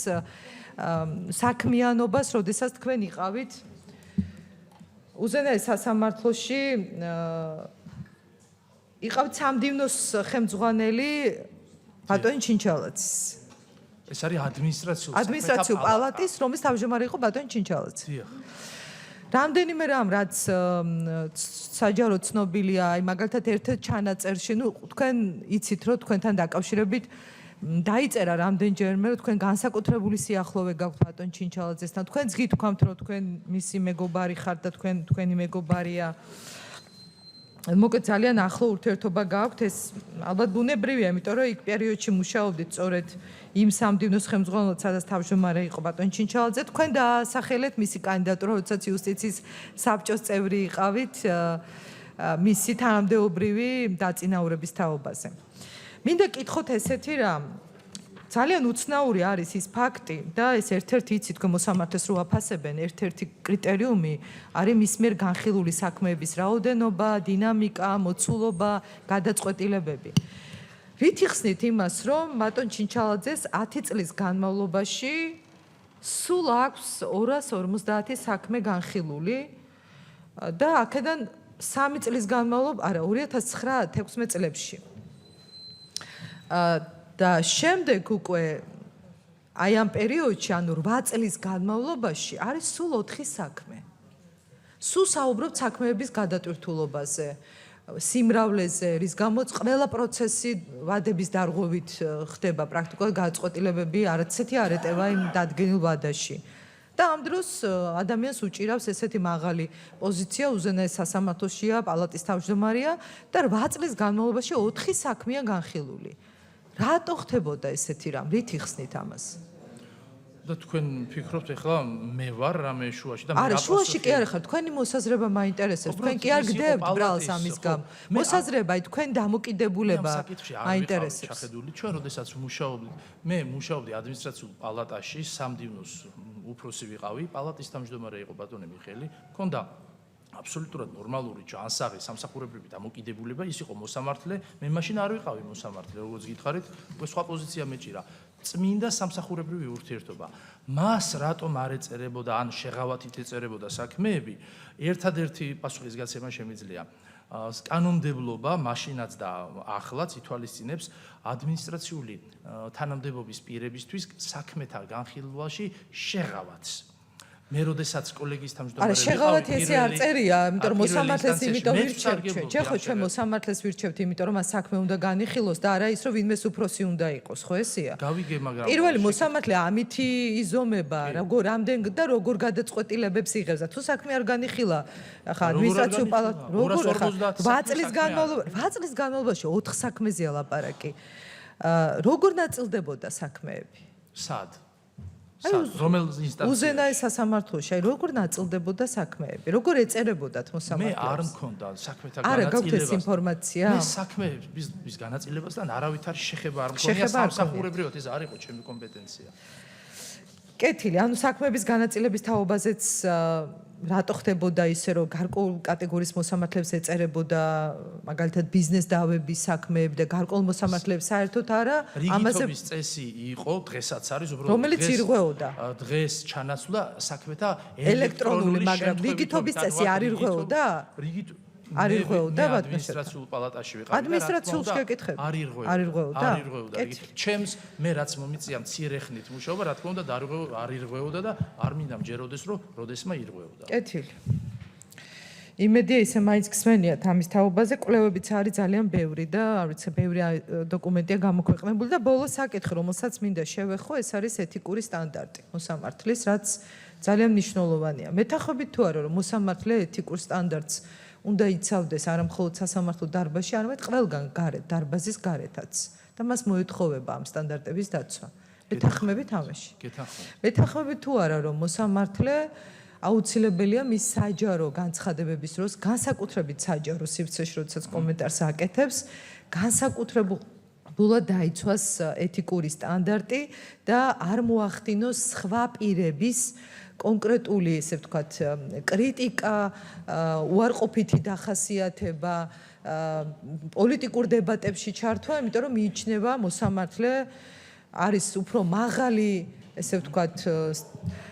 საქმიანობას, როდესაც თქვენ იყავით უზენაეს სასამართლოში, იყავთ სამდივნოს ხელმძღვანელი ბატონი ჩინჩალაძის.
ეს არის
ადმინისტრაციულ პალატის, რომლის თავმჯდომარე იყო ბატონი ჩინჩალაძე.
დიახ.
რამდენიმე რამ, რაც საჯარო ცნობილია, აი მაგალითად ერთ-ერთ ჩანაწერში, თქვენ იცით, რომ თქვენთან დაკავშირებით დაიწერა რამდენჯერმე, რომ თქვენ განსაკუთრებული სიახლოვე გაქვთ ბატონ ჩინჩალაძესთან. თქვენც გითქვამთ, რომ თქვენ მისი მეგობარი ხართ და თქვენი მეგობარია. მოკლედ ძალიან ახლო ურთიერთობა გააქვთ, ეს ალბათ ბუნებრივია, იმიტომ რომ იქ პერიოდში მუშაობდით სწორედ იმ სამდივნოს ხელმძღვანელად, სადაც თავმჯდომარე იყო ბატონ ჩინჩალაძე, თქვენ დაასახელეთ მისი კანდიდატურა, როდესაც იუსტიციის საბჭოს წევრი იყავით მისი თანამდებობრივი დაწინაურების თაობაზე. მინდა კითხოთ ესეთი რამ. ძალიან უცნაური არის ის ფაქტი და ეს ერთ-ერთი იცით თქვენ მოსამართლეს რო აფასებენ, ერთ-ერთი კრიტერიუმი არის მის მიერ განხილული საქმეების რაოდენობა, დინამიკა, მოცულობა, გადაწყვეტილებები. რით იხსნით იმას, რომ ბატონ ჩინჩალაძეს 10 წლის განმავლობაში სულ აქვს 250 საქმე განხილული და აქედან 3 წლის განმავლობაში, არა, 2009-16 წლებში. და შემდეგ უკვე აი ამ პერიოდში, ანუ 8 წლის განმავლობაში არის სულ 4 საქმე. სულ საუბრობთ საქმეების გადატვირთულობაზე, სიმრავლეზე, რის გამოც ყველა პროცესი ვადების დარღვევით ხდება, პრაქტიკულად გადაწყვეტილებები არც ესეთი არ ეტევა იმ დადგენილ ვადაში. და ამ დროს ადამიანს უჭირავს ესეთი მაღალი პოზიცია, უზენაეს სასამართლოშია, პალატის თავმჯდომარეა და 8 წლის განმავლობაში 4 საქმეა განხილული. რატო ხდებოდა ესეთი რამ? რით იხსნით ამას?
და თქვენ ფიქრობთ ახლა მე ვარ რამე შუაში და მე
არა, შუაში კი არ ხარ, თქვენი მოსაზრება მაინტერესებს. თქვენ კი არ გდებთ ბრალს ამის გამო. მოსაზრება, თქვენ დამოკიდებულება მაინტერესებს.
შეხედული ჩვენ როდესაც მუშაობდით, მე მუშაობდი ადმინისტრაციულ პალატაში, სამდივნოს უფროსი ვიყავი, პალატის თავმჯდომარე იყო ბატონი მიხელი, მქონდა აბსოლუტურად ნორმალური ჯანსაღი სამსახურებრივი დამოკიდებულება, ის იყო მოსამართლე, მე მაშინ არ ვიყავი მოსამართლე, როგორც გითხარით, უკვე სხვა პოზიცია მეჭირა. წმინდა სამსახურებრივი ურთიერთობა. მას რატომ არ ეწერებოდა, ან შეღავათით ეწერებოდა საქმეები, ერთადერთი პასუხისგაცემა შემიძლია. კანონმდებლობა მაშინაც და ახლაც ითვალისწინებს ადმინისტრაციული თანამდებობის პირებისთვის საქმეთა განხილვაში შეღავათს. მე როდესაც კოლეგიის თავმჯდომარე ვიყავი,
შეღავათი ესე არ წერია, იმიტომ რომ მოსამართლეს იმიტომ ვირჩევთ. ჯერ ჩვენ მოსამართლეს ვირჩევთ, იმიტომ რომ მას საქმე უნდა განიხილოს და არა ის რომ ვინმეს უფროსი უნდა იყოს, ხო ესეა?
გავიგე, მაგრამ
პირველი მოსამართლე ამითი იზომება, როგორ რამდენ და როგორ გადაწყვეტილებებს იღებს და თუ საქმე არ განიხილა, ახლა ადმინისტრაციულ პალატაში როგორ ახლა 8 წლის განმავლობაში 4 საქმეზეა ლაპარაკი. როგორ ნაწილდებოდა საქმეები?
სად? რომელ ინსტანციაში?
უზენაეს სასამართლოში, აი როგორ ნაწილდებოდა საქმეები? როგორ ეწერებოდათ მოსამართლეს?
მე არ მქონდა საქმეთა
არა, გაქვთ ეს
განაწილებას.
ინფორმაცია?
მე საქმეების განაწილებასთან არავითარი შეხება არ მქონია, სამსახურებრივად ეს არ იყო ჩემი კომპეტენცია.
კეთილი, ანუ საქმეების განაწილების თაობაზეც რატო ხდებოდა ისე, რომ გარკვეულ კატეგორიის მოსამართლეებს ეწერებოდა, მაგალითად ბიზნეს დავების საქმეები და გარკვეულ მოსამართლეებს საერთოდ არა,
ამაზე რიგითობის წესი იყო, დღესაც არის უბრალოდ
რომელიც ირღვეოდა.
დღეს ჩანაცვლა საქმეთა
ელექტრონული, მაგრამ რიგითობის წესი არ ირღვეოდა? არ ირღვეოდა
ადმინისტრაციულ პალატაში ვიყავი და
ადმინისტრაციულს გეკითხები.
არ ირღვეოდა.
არ ირღვეოდა?
არ ირღვეოდა. ჩემს მე რაც მომიწია მცირე ხნით მუშაობა, რა თქმა უნდა, არ ირღვეოდა და არ მინდა მჯეროდეს, რომ როდესმა ირღვეოდა.
კეთილი. იმედია ისე მაინც გსმენიათ ამის თაობაზე, კვლევებიც არის ძალიან ბევრი და არ ვიცი, ბევრი დოკუმენტია გამოქვეყნებული და ბოლო საკითხი, რომელსაც მინდა შევეხო, ეს არის ეთიკური სტანდარტი მოსამართლის, რაც ძალიან მნიშვნელოვანია. მეთანხმებით თუ არა, რომ მოსამართლე ეთიკურ სტანდარტს უნდა იცავდეს არა მხოლოდ სასამართლო დარბაზში, არამედ ყველგან გარეთ, დარბაზის გარეთაც და მას მოეთხოვება ამ სტანდარტების დაცვა. მეთანხმებით ამაში. მეთანხმებით თუ არა, რომ მოსამართლე აუცილებელია მის საჯარო განცხადებების დროს, განსაკუთრებით საჯარო სივრცეში, როდესაც კომენტარს აკეთებს, განსაკუთრებულად დაიცვას ეთიკური სტანდარტი და არ მოახდინოს სხვა პირების კონკრეტული, ესე ვთქვათ, კრიტიკა, უარყოფითი დახასიათება, პოლიტიკურ დებატებში ჩართვა, იმიტომ რომ მიიჩნევა მოსამართლე არის უფრო მაღალი, ესე ვთქვათ,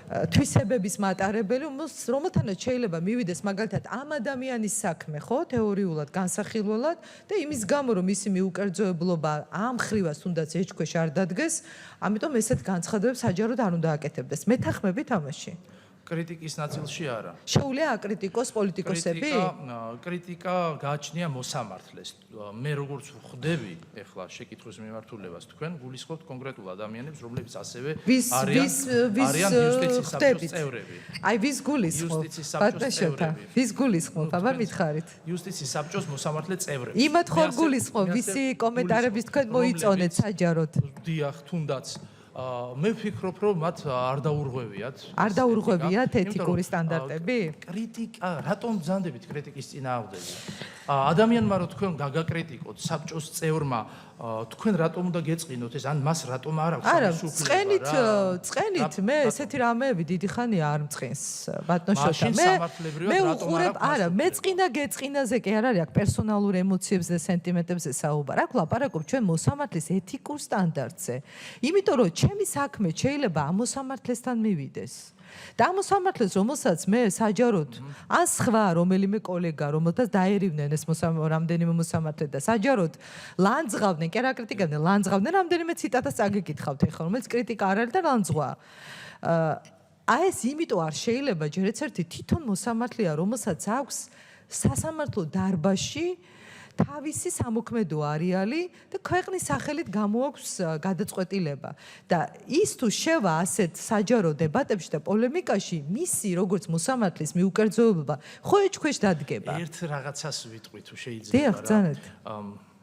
თვისებების მატარებელი, რომელთანაც შეიძლება მივიდეს მაგალითად ამ ადამიანის საქმე, ხო, თეორიულად, განსახილველად და იმის გამო, რომ ისი მიუკერძოებლობა ამ ხრივას თუნდაც ეჭქვეშ არ დადგეს, ამიტომ ესეთ განცხადებებს საჯაროდ არ უნდა აკეთებდეს. მეთანხმებით ამაში?
კრიტიკის ნაწილში არა.
შეუძლია აკრიტიკოს პოლიტიკოსები?
კრიტიკა გააჩნია მოსამართლეს. მე როგორც ვხვდები ეხლა შეკითხვის მიმართულებას თქვენ გულისხმობთ კონკრეტულ ადამიანებს, რომლებიც ასევე არიან იუსტიციის საბჭოს წევრები.
აი ვის გულისხმობ? ვის გულისხმობ? აბა მითხარით.
იუსტიციის საბჭოს მოსამართლე წევრები.
იმათ ხომ გულისხმობ, ვისი კომენტარების თქვენ მოიწონეთ საჯაროდ?
დიახ, თუნდაც მე ვფიქრობ, რომ მათ არ დაურღვევიათ.
არ დაურღვევიათ ეთიკური სტანდარტები?
კრიტიკა, რატომ ბრძანდებით კრიტიკის წინააღმდეგ? ადამიანმა რო თქვენ გაგაკრიტიკოთ საბჭოს წევრმა, თქვენ რატომ უნდა გეწყინოთ ეს? ან მას რატომ არ აქვს
ეს უფლება? წყენით, მე ესეთი რამეები დიდი ხანია არ მწყინს, ბატონშოთა. მე უყურებ, არა, მეწყინა გეწყინაზე კი არ არის, აქ პერსონალურ ემოციებზე, სენტიმენტებზე საუბარი. აქ ვლაპარაკობ ჩვენ მოსამართლის ეთიკურ სტანდარტზე. იმიტომ რომ ჩემი საქმე შეიძლება ამ მოსამართლესთან მივიდეს. და ამ მოსამართლეს, რომელსაც მე საჯაროდ ან სხვა რომელიმე კოლეგა, რომელთაც დაერივნენ ეს რამდენიმე მოსამართლე და საჯაროდ ლანძღავდნენ, კი არა კრიტიკავდნენ, ლანძღავდნენ, რამდენიმე ციტატას წაგეკითხავთ ეხლა, რომელიც კრიტიკა არ არის და ლანძღვა. აი ეს იმიტომ არ შეიძლება ჯერ ერთი თვითონ მოსამართლეა, რომელსაც აქვს სასამართლო დარბაზში თავისი სამოქმედო არეალი და ქვეყნის სახელით გამოაქვს გადაწყვეტილება და ის თუ შევა ასეთ საჯარო დებატებში და პოლემიკაში მისი როგორც მოსამართლის მიუკერძოება ხო ეჭქვეშ დადგება.
ერთ რაღაცას ვიტყვი თუ შეიძლება.
დიახ, ძანეთ.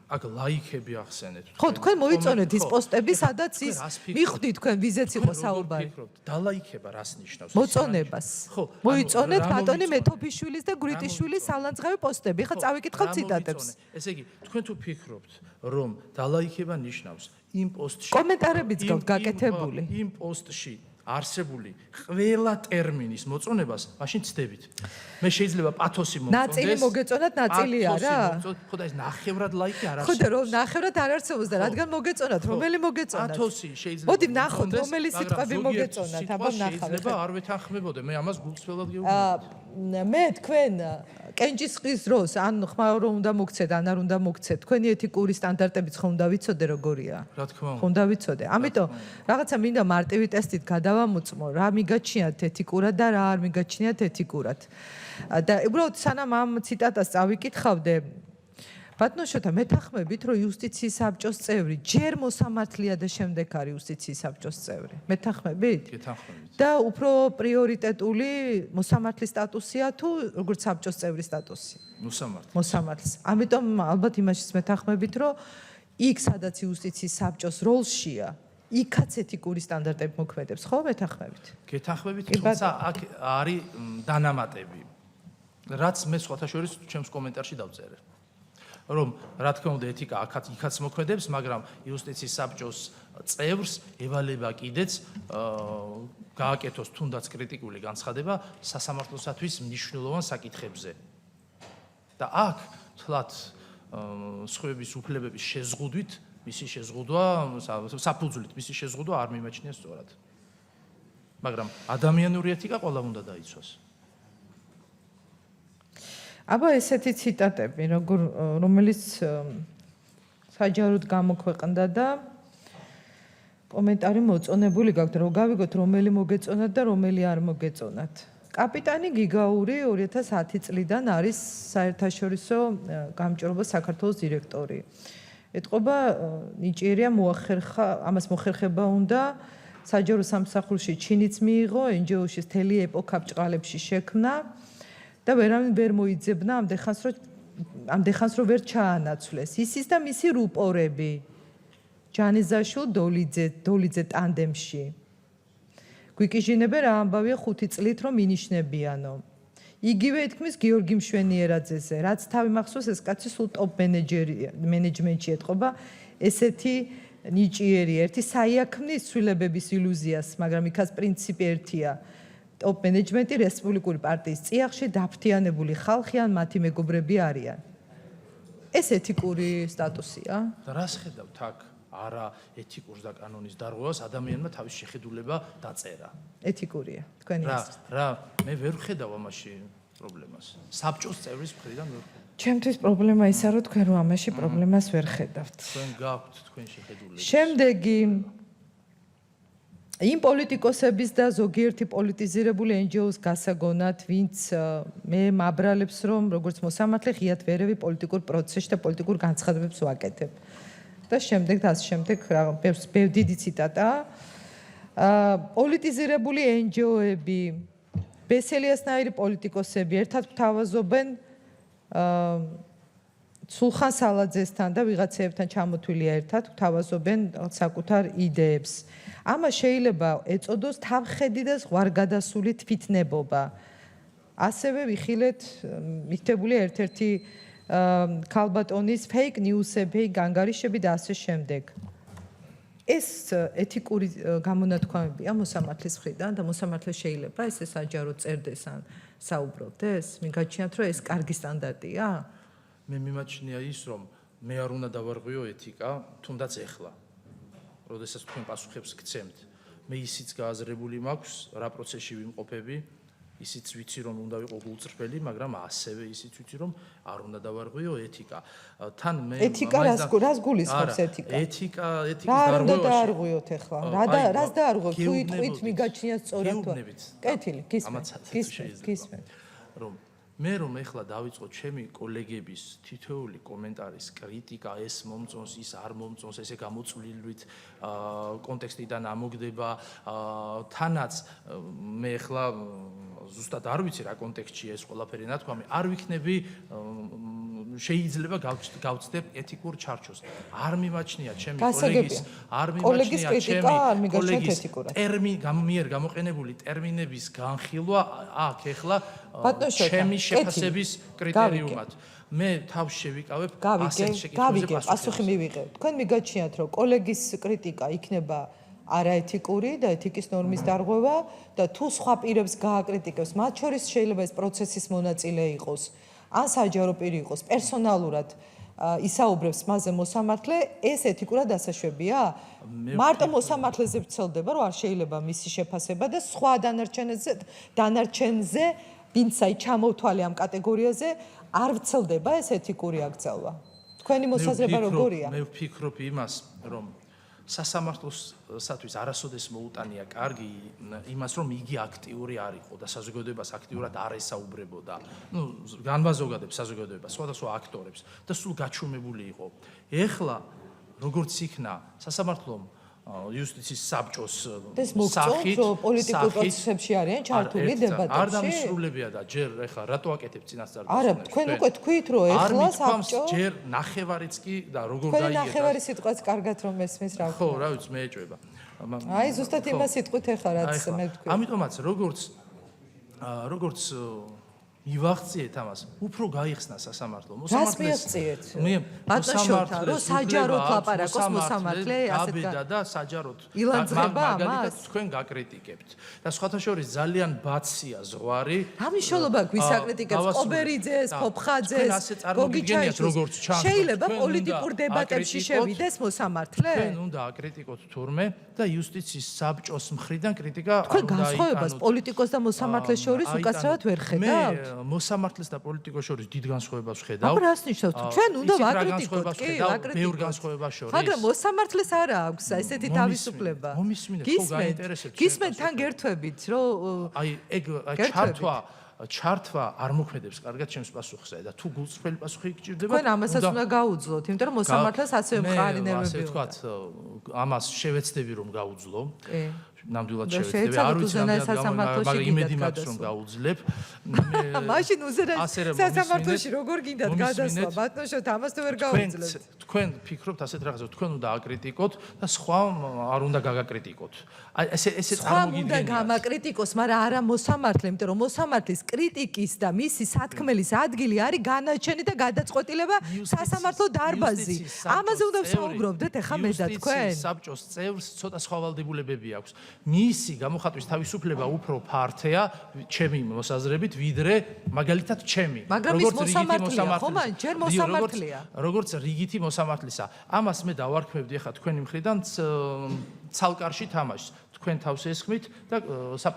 აქ ლაიქები ახსენეთ.
ხო, თქვენ მოიწონეთ ის პოსტები, სადაც ის მიხვდით თქვენ ვიზეც იყო საუბარი.
დალაიქება რას ნიშნავს?
მოწონებას. მოიწონეთ ბატონი მეთოფიშვილის და გვრიტიშვილის სალანძღავი პოსტები. ხა წავიკითხავ ციტატებს.
ესე იგი, თქვენ თუ ფიქრობთ, რომ დალაიქება ნიშნავს იმ პოსტში
კომენტარებიც გაქვთ გაკეთებული.
იმ პოსტში არსებული ყველა ტერმინის მოწონებას, მაშინ ცდებით. მე შეიძლება პათოსი მომწონდეს.
ნაწილი მოგეწონათ, ნაწილი არა?
ხო და ეს ნახევრად ლაიქი არ
ხო და რომ ნახევრად არ არსებობს და რადგან მოგეწონათ, რომელი მოგეწონათ?
პათოსი შეიძლება.
მოდი ვნახოთ, რომელი სიტყვები მოგეწონათ, აბა ვნახავთ.
შეიძლება არ ვეთანხმებოდე, მე ამას გულწრფელად გეუბნები.
მე თქვენ კენჭისყრის დროს ან ხმაო რომ უნდა მოგცეთ, ან არ უნდა მოგცეთ, თქვენი ეთიკური სტანდარტებიც ხომ უნდა ვიცოდე როგორია?
რა თქმა უნდა.
ხომ უნდა ვიცოდე. ამიტომ რაღაცა მინდა მარტივი ტესტით გადავამოწმო, რა მიგაჩნიათ ეთიკურად და რა არ მიგაჩნიათ ეთიკურად. და უბრალოდ სანამ ამ ციტატას წავიკითხავდე, ბატონშოთა მეთანხმებით, რომ იუსტიციის საბჭოს წევრი ჯერ მოსამართლეა და შემდეგ არის იუსტიციის საბჭოს წევრი. მეთანხმებით?
გეთანხმებით.
და უფრო პრიორიტეტული მოსამართლის სტატუსია თუ როგორც საბჭოს წევრის სტატუსი? მოსამართლის. ამიტომ ალბათ იმაშიც მეთანხმებით, რომ იქ სადაც იუსტიციის საბჭოს როლშია, იქაც ეთიკური სტანდარტები მოქმედებს, ხო მეთანხმებით?
გეთანხმებით, თუმცა აქ არის დანამატები. რაც მე სხვათა შორის ჩემს კომენტარში დავწერე. რომ რა თქმა უნდა ეთიკა იქაც მოქმედებს, მაგრამ იუსტიციის საბჭოს წევრს ევალება კიდეც გააკეთოს თუნდაც კრიტიკული განცხადება სასამართლოსათვის მნიშვნელოვან საკითხებზე. და აქ თლათ სხვების უფლებების შეზღუდვით, მისი შეზღუდვა, საფუძვლით მისი შეზღუდვა არ მიმაჩნია სწორად. მაგრამ ადამიანური ეთიკა ყველა უნდა დაიცვას.
აბა ესეთი ციტატები, რომელიც საჯაროდ გამოქვეყნდა და კომენტარი მოწონებული გაქვთ, რომ გავიგოთ რომელი მოგეწონათ და რომელი არ მოგეწონათ. კაპიტანი გიგაური 2010 წლიდან არის საერთაშორისო გამჭირვება საქართველოს დირექტორი. ეთყობა ნიჭიერია ამას მოხერხება უნდა საჯარო სამსახურში ჩინიც მიიღო, NGO-ში მთელი ეპოქა ბჭყალებში შექმნა. და ვერავინ ვერ მოიძებნა ამდენხანს რომ ვერ ჩაანაცვლეს ისის და მისი რუპორები ჯანიზაშვილ დოლიძე ტანდემში გვიკიჟინებენ რა ამბავია 5 წლით რომ ინიშნებიანო იგივე ეთქმის გიორგი მშვენიერაძეზე რაც თავი მახსოვს ეს კაცი სულ ტოპ მენეჯმენტში ეთყობა ესეთი ნიჭიერი ერთი საიაქმნის ცვლილებების ილუზიას მაგრამ იქაც პრინციპი ერთია ტოპ მენეჯმენტი რესპუბლიკური პარტიის წიაღში დაფთიანებული ხალხი ან მათი მეგობრები არიან. ეს ეთიკური სტატუსია?
და რას ხედავთ აქ? არა ეთიკურს და კანონის დარღვევას ადამიანმა თავის შეხედულება დაწერა.
ეთიკურია, თქვენი ეს.
რა, მე ვერ ვხედავ ამაში პრობლემას. საბჭოს წევრის მხრიდან ვერ ვხედავ.
ჩემთვის პრობლემა ისაა, რომ თქვენ რომ ამაში პრობლემას ვერ ხედავთ.
თქვენ გაქვთ თქვენ შეხედულება.
შემდეგი იმ პოლიტიკოსების და ზოგიერთი პოლიტიზირებული NGO-ს გასაგონად, ვინც მე მაბრალებს, რომ როგორც მოსამართლე ღიად ვერევი პოლიტიკურ პროცესში და პოლიტიკურ განცხადებებს ვაკეთებ. და შემდეგ და ასე შემდეგ ბევრი დიდი ციტატაა. პოლიტიზირებული NGO-ები, ბესელიასნაირი პოლიტიკოსები ერთად გვთავაზობენ სულხან სალაძესთან და ვიღაცეებთან ჩამოთვლილი ერთად გვთავაზობენ საკუთარ იდეებს. ამას შეიძლება ეწოდოს თავხედი და ზღვარგადასული თვითნებობა. ასევე ვიხილეთ მითითებული ერთ-ერთი ქალბატონის fake news-ები, განგარიშები და ასე შემდეგ. ეს ეთიკური გამონათქვამებია მოსამართლის მხრიდან და მოსამართლე შეიძლება ესე საჯაროდ წერდეს ან საუბრობდეს? მიგაჩნიათ, რომ ეს კარგი სტანდარტია?
მე მიმაჩნია ის, რომ მე არ უნდა დავარღვიო ეთიკა, თუნდაც ეხლა. როდესაც თქვენ პასუხებს გცემთ, მე ისიც გააზრებული მაქვს, რა პროცესში ვიმყოფები, ისიც ვიცი, რომ უნდა ვიყო გულწრფელი, მაგრამ ასევე ისიც ვიცი, რომ არ უნდა დავარღვიო ეთიკა. თან მე
ეთიკა რას გულისხმობს ეთიკა?
ეთიკის
რა არ უნდა
დარღვევაში
დაარღვიოთ ახლა? რას დაარღვევთ? თუ იტყვით მიგაჩნიათ სწორად თუ არა? კეთილი, გისმენთ.
რომ მე რომ ეხლა დავიწყო ჩემი კოლეგების თითოეული კომენტარის კრიტიკა, ეს მომწონს, ის არ მომწონს, ესე გამოწვლილვით კონტექსტიდან ამოგდება, თანაც მე ეხლა ზუსტად არ ვიცი რა კონტექსტშია ეს ყველაფერი ნათქვამი, არ ვიქნები შეიძლება გავცდებ ეთიკურ ჩარჩოს. არ მიმაჩნია ჩემი კოლეგის, არ მიმაჩნია ჩემი კოლეგის მიერ გამოყენებული ტერმინების განხილვა აქ ეხლა ჩემი შეფასების კრიტერიუმად. მე თავს შევიკავებ ასეთ შეკითხვებზე
პასუხი მივიღებ. თქვენ მიგაჩნიათ, რომ კოლეგის კრიტიკა იქნება არაეთიკური და ეთიკის ნორმის დარღვევა და თუ სხვა პირებს გააკრიტიკებს, მათ შორის შეიძლება ეს პროცესის მონაწილე იყოს, ან საჯარო პირი იყოს, პერსონალურად ისაუბრებს მასზე მოსამართლე, ეს ეთიკურად ასაშვებია? მარტო მოსამართლეზე ვრცელდება, რომ არ შეიძლება მისი შეფასება და სხვა დანარჩენზე, ვინც აი ჩამოვთვალე ამ კატეგორიაზე, არ ვრცელდება ეს ეთიკური აკრძალვა. თქვენი მოსაზრება როგორია?
მე ვფიქრობ იმას, რომ სასამართლოსათვის არასოდეს მოუტანია კარგი იმას, რომ იგი აქტიური არ იყო და საზოგადოებას აქტიურად არ ესაუბრებოდა. განვაზოგადებს საზოგადოებას, სხვადასხვა აქტორებს და სულ გაჩუმებული იყო. ეხლა როგორც იქნა სასამართლომ იუსტიციის საბჭოს სახით
პოლიტიკურ პროცესებში არიან ჩართული დებატებში.
არ დამისრულებია და ჯერ ეხლა რატო აკეთებ წინასწარ
არა, თქვენ უკვე თქვით, რომ ეხლა საბჭო
ჯერ ნახევარიც კი და როგორ
გაიგეთ. თქვენ ნახევარი სიტყვაც კარგად რომ ესმის რა.
ხო, რა ვიცი, მე ეჭვება.
აი ზუსტად იმას სიტყვით ეხლა რაც მე ვთქვი.
ამიტომაც როგორც მივახციეთ ამას, უფრო გაიხსნა სასამართლო.
მოსამართლეს მე მოსამართლე რომ საჯაროდ ლაპარაკოს მოსამართლე ასეთ
და საჯაროდ
მაგალითად
თქვენ გაკრიტიკებთ და სხვათა შორის ძალიან ბაცია ზღვარი.
რა მნიშვნელობა გვის აკრიტიკებს ყობერიძეს, ფოფხაძეს, გოგიჩაიშვილს? შეიძლება პოლიტიკურ დებატებში შევიდეს მოსამართლე?
თქვენ უნდა აკრიტიკოთ თურმე და იუსტიციის საბჭოს მხრიდან კრიტიკა არ უნდა
თქვენ განსხვავებას პოლიტიკოს და მოსამართლეს შორის უკაცრავად ვერ ხედავთ?
მოსამართლეს და პოლიტიკოს შორის დიდ განსხვავებას ვხედავ.
აბა რას ნიშნავს? ჩვენ უნდა ვაკრიტიკოთ, კი, ვაკრიტიკოთ.
ბევრ განსხვავებას შორის.
მაგრამ მოსამართლეს არ აქვს ესეთი თავისუფლება. გისმენთ თან გერთვებით, რომ
აი ეგ ჩართვა არ მოქმედებს კარგად ჩემს პასუხზე და თუ გულწრფელი პასუხი გჭირდება,
თქვენ ამასაც უნდა გაუძლოთ, იმიტომ რომ მოსამართლეს ასევე მყარინებები
უნდა. ამას შევეცდები რომ გაუძლო. ნამდვილად
და
შევეცდები, არ ვიცი მაგრამ იმედი მაქვს რომ გაუძლებ.
მაშინ უზენაეს სასამართლოში როგორ გინდათ გადასვლა, ბატონშოთ ამას თუ ვერ გაუძლებთ.
თქვენ ფიქრობთ ასეთ რაღაცას, თქვენ უნდა აკრიტიკოთ და სხვა არ უნდა გაგაკრიტიკოთ. აი ესე წარმოგიდგენია.
უნდა გამაკრიტიკოს, მაგრამ არა მოსამართლე, იმიტომ რომ მოსამართლის კრიტიკის და მისი სათქმელის ადგილი არის განაჩენი და გადაწყვეტილება სასამართლო დარბაზი. ამაზე უნდა ვსაუბრობდეთ ახლა მე და თქვენ.
საბჭოს წევრს ცოტა სხვა ვალდებულებები აქვს. მისი გამოხატვის თავისუფლება უფრო ფართეა ჩემი მოსაზრებით, ვიდრე მაგალითად ჩემი.
მაგრამ ის მოსამართლეა, ხო, მან ჯერ მოსამართლეა.
როგორც რიგითი მოსამართლისა. ამას მე დავარქმევდი ახლა თქვენი მხრიდან ცალკარში თამაშს. თქვენ თავს ესხმით და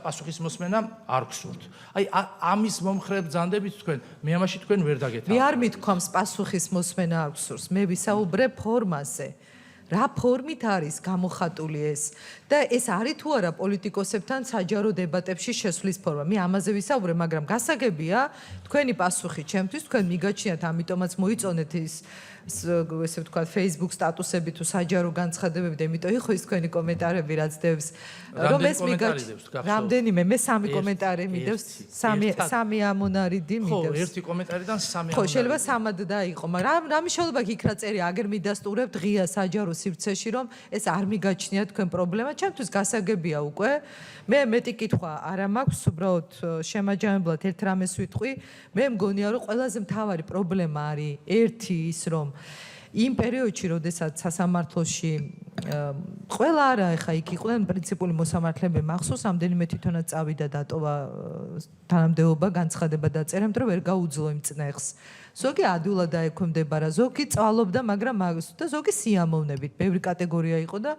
პასუხის მოსმენა არ გსურთ. აი ამის მომხრე ბრძანდებით თქვენ, მე ამაში თქვენ ვერ დაგეთავაზებთ.
მე არ მithქვამს პასუხის მოსმენა არ გსურს, მე ვისაუბრებ ფორმაზე. რა ფორმით არის გამოხატული ეს და ეს არის თუ არა პოლიტიკოსებთან საჯარო დებატებში შესვლის ფორმა. მე ამაზე ვისაუბრე, მაგრამ გასაგებია თქვენი პასუხი ჩემთვის, თქვენ მიგაჩნიათ, ამიტომაც მოიწონეთ ის ესე ვთქვათ Facebook სტატუსები თუ საჯარო განცხადებები და იმიტომ იყო ის თქვენი კომენტარები რაც დევს რომ ეს მიგაჩნიათ. რამდენიმე მე 3 კომენტარი მიდევს, 3 ამონარიდი მიდევს.
ხო, ერთი კომენტარიდან 3 ამონარიდი.
ხო, შეიძლება 3-ად დაიყო, მაგრამ რა მნიშვნელობა იქ რა წერია, აგერ მიდასტურებთ ღია საჯარო სივრცეში, რომ ეს არ მიგაჩნია თქვენ პრობლემა. ჩემთვის გასაგებია უკვე. მე მეტი კითხვა არ მაქვს, უბრალოდ შემაჯამებლად ერთ რამეს ვიტყვი. მე მგონია, რომ ყველაზე მთავარი პრობლემა არის ერთი ის, რომ იმ პერიოდში, როდესაც სასამართლოში ყველა არა ეხა იქ იყვნენ პრინციპული მოსამართლეები მახსოვს, ამდენიმე თვითონაც წავიდა დატოვა თანამდებობა, განცხადება დაწერა, იმიტომ რომ ვერ გაუძლო იმ წნეხს. ზოგი ადვილად დაექვემდებარა, ზოგი წვალობდა, მაგრამ და ზოგი სიამოვნებით. ბევრი კატეგორია იყო და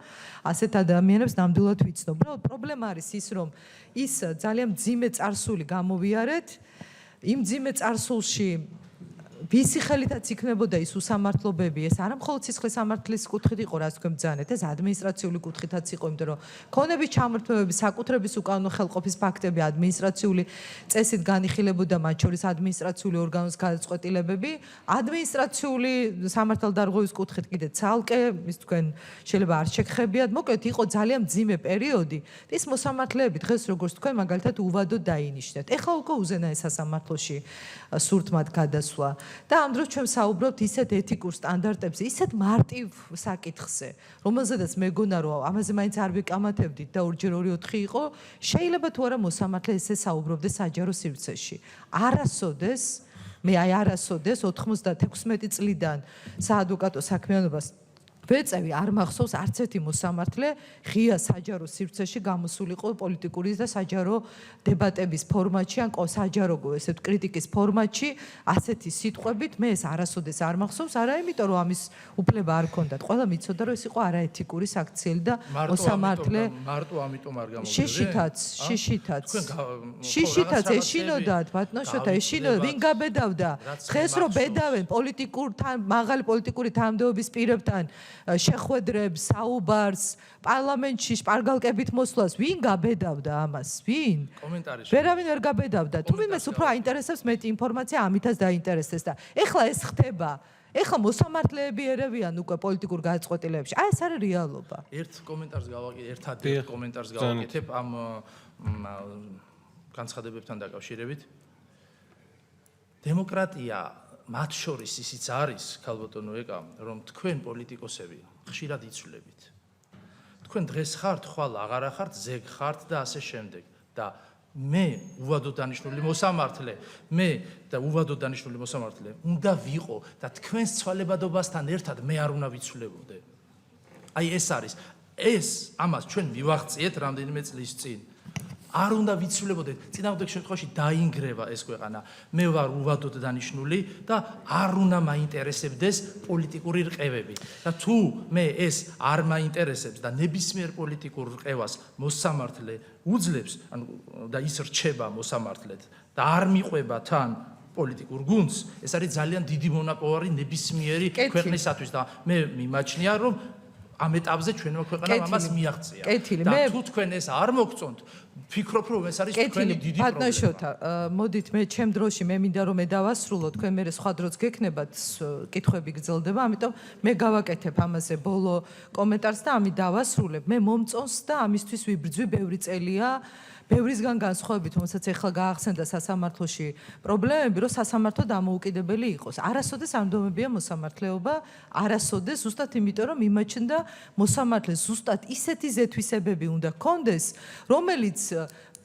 ასეთ ადამიანებს ნამდვილად ვიცნობ. პრობლემა არის ის, რომ ის ძალიან მძიმე წარსული გამოვიარეთ, იმ მძიმე წარსულში ვისი ხელითაც იქნებოდა ის უსამართლობები, ეს არა მხოლოდ სისხლის სამართლის კუთხით იყო, რაც თქვენ ბრძანეთ, ეს ადმინისტრაციული კუთხითაც იყო, იმიტომ რომ ქონების ჩამორთმევები, საკუთრების უკანონო ხელყოფის ფაქტები ადმინისტრაციული წესით განიხილებოდა, მათ შორის ადმინისტრაციული ორგანოს გადაწყვეტილებები, ადმინისტრაციული სამართალდარღვევის კუთხით კიდე ცალკე, ის თქვენ შეიძლება არ შეგხებიათ, მოკლედ იყო ძალიან მძიმე პერიოდი. ის მოსამართლეები დღეს როგორც თქვენ მაგალითად უვადოდ დაინიშნეთ. ეხლა უკვე უზენაა სასამართლოში სურთმად გადასვლა. და ამ დროს ჩვენ საუბრობთ ისეთ ეთიკურ სტანდარტებზე, ისეთ მარტივ საკითხზე, რომელზედაც მეგონა რომ ამაზე მაინც არ ვიკამათებდით და 2x2 იყო, შეიძლება თუ არა მოსამართლე ესე საუბრობდეს საჯარო სივრცეში. არასოდეს, მე არასოდეს 96 წლიდან საადვოკატო საქმიანობას ვეწევი, არ მახსოვს არც ერთი მოსამართლე ღია საჯარო სივრცეში გამოსულიყო პოლიტიკური და საჯარო დებატების ფორმატში ან საჯარო ესე კრიტიკის ფორმატში ასეთი სიტყვებით მე ეს არასოდეს არ მახსოვს, არა იმიტომ რომ ამის უფლება არ ქონდათ. ყველა მიცოდა რომ ეს იყო არაეთიკური საქციელი და მოსამართლე
მარტო ამიტომ არ გამოვიდა.
შიშითაც ეშინოდათ, ბატონშოთა ეშინოდა, ვინ გაბედავდა? დღეს რომ ბედავენ პოლიტიკურთან, მაღალი პოლიტიკური თანამდებობის პირებთან შეხვედრებს, საუბარს, პარლამენტში შპარგალკებით მოსვლას, ვინ გაბედავდა ამას? ვინ?
კომენტარი.
ვერავინ ვერ გაბედავდა. თუ ვინმეს უფრო აინტერესებს მეტი ინფორმაცია, ამითაც დაინტერესდეს და ეხლა ეს ხდება. ეხლა მოსამართლეები ერევიან უკვე პოლიტიკურ გადაწყვეტილებებში. აი ეს არის რეალობა.
ერთ კომენტარს ერთადერთ კომენტარს გავაკეთებ ამ განცხადებებთან დაკავშირებით. დემოკრატია მათ შორის ისიც არის, ქალბატონო ეკა, რომ თქვენ პოლიტიკოსები ხშირად იცვლებით. თქვენ დღეს ხართ, ხვალ აღარა ხართ, ზეგ ხართ და ასე შემდეგ. და მე უვადოდ დანიშნული მოსამართლე უნდა ვიყო და თქვენს ცვალებადობასთან ერთად მე არ უნდა ვიცვლებოდე. აი ეს არის. ეს ამას ჩვენ მივაღწიეთ რამდენიმე წლის წინ. არ უნდა ვიცვლებოდეთ, წინააღმდეგ შემთხვევაში დაინგრევა ეს ქვეყანა. მე ვარ უვადოდ დანიშნული და არ უნდა მაინტერესებდეს პოლიტიკური რყევები. და თუ მე ეს არ მაინტერესებს და ნებისმიერ პოლიტიკურ რყევას მოსამართლე უძლებს, ანუ და ის რჩება მოსამართლედ და არ მიყვება თან პოლიტიკურ გუნდს, ეს არის ძალიან დიდი მონაპოვარი ნებისმიერი ქვეყნისათვის და მე მიმაჩნია, რომ ამ ეტაპზე ჩვენმა ქვეყანამ ამას მიაღწია. და თუ თქვენ ეს არ მოგწონთ, ფიქრობ რომ ეს არის თქვენი დიდი პრობლემა.
ბატონშოთა, მოდით მე ჩემ დროში მე მინდა რომ მე დავასრულო, თქვენ მე სხვა დროც გექნებათ, კითხვები გრძელდება, ამიტომ მე გავაკეთებ ამაზე ბოლო კომენტარს და ამით დავასრულებ. მე მომწონს და ამისთვის ვიბრძვი ბევრი წელია. ბევრისგან განსხვავებით, რომელსაც ეხლა გაახსენდა სასამართლოში პრობლემები, რომ სასამართლო დამოუკიდებელი იყოს. არასოდეს ამდომებია მოსამართლეობა, არასოდეს ზუსტად იმიტომ, რომ იმაჩნდა მოსამართლეს ზუსტად ისეთი ზეთვისებები უნდა კონდეს, რომელიც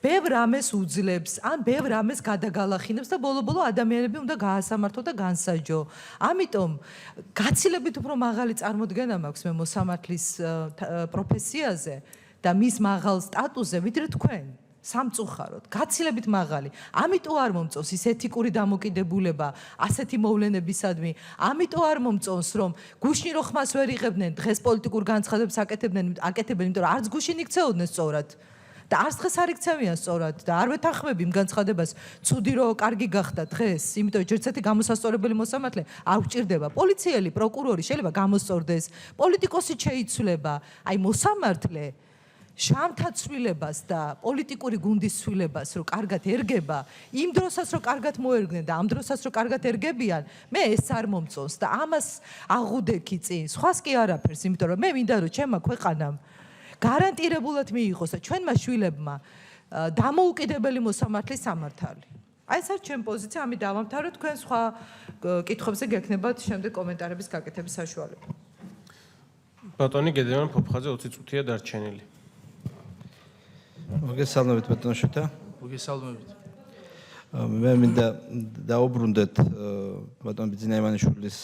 ბევრ რამეს უძლებს, ან ბევრ რამეს გადაგალახინებს და ბოლო-ბოლო ადამიანები უნდა გაასამართლო და განსაჯო. ამიტომ გაცილებით უფრო მაღალი წარმოდგენა მაქვს მე მოსამართლის პროფესიაზე და მის მაღალ სტატუსზე, ვიდრე თქვენ. სამწუხაროდ, გაცილებით მაღალი. ამიტომ არ მომწონს ის ეთიკური დამოკიდებულება ასეთი მოვლენებისადმი. ამიტომ არ მომწონს, რომ გუშინ რო ხმას ვერ იღებდნენ, დღეს პოლიტიკურ განცხადებებს აკეთებდნენ, იმიტომ რომ არც გუშინ იქცეოდნენ სწორად. და არც დღეს არ იქცევიან სწორად და არ ვეთანხმები იმ განცხადებას, ცუდი რო კარგი გახდა დღეს, იმიტომ რომ ჯერცეთი გამოსასწორებელი მოსამართლე არ გვჭირდება. პოლიციელი, პროკურორი შეიძლება გამოსწორდეს, პოლიტიკოსი შეიცვლება, აი მოსამართლე შამთა ცვლილებას და პოლიტიკური გუნდის ცვლილებას რო კარგად ერგება, იმ დროსაც რო კარგად მოერგნენ და ამ დროსაც რო კარგად ერგებიან, მე ეს არ მომწონს და ამას აღუდექი წინ. სხვას კი არაფერს, იმიტომ რომ მე მინდა რომ ჩემმა ქვეყანამ გარანტირებულად მიიღოს და ჩვენმა შვილებმა დამოუკიდებელი მოსამართლის სამართალი. აი ეს არის ჩემი პოზიცია, ამით დავამთავრე, თქვენ სხვა კითხვებზე გექნებათ შემდეგ კომენტარების გაკეთების საშუალება.
ბატონი გედემან ფოფხაძე 20 წუთია დარჩენილი.
მოგესალმებით ბატონო შუთა.
მოგესალმებით.
მე მინდა დაუბრუნდეთ ბატონ ბიძინა ივანიშვილის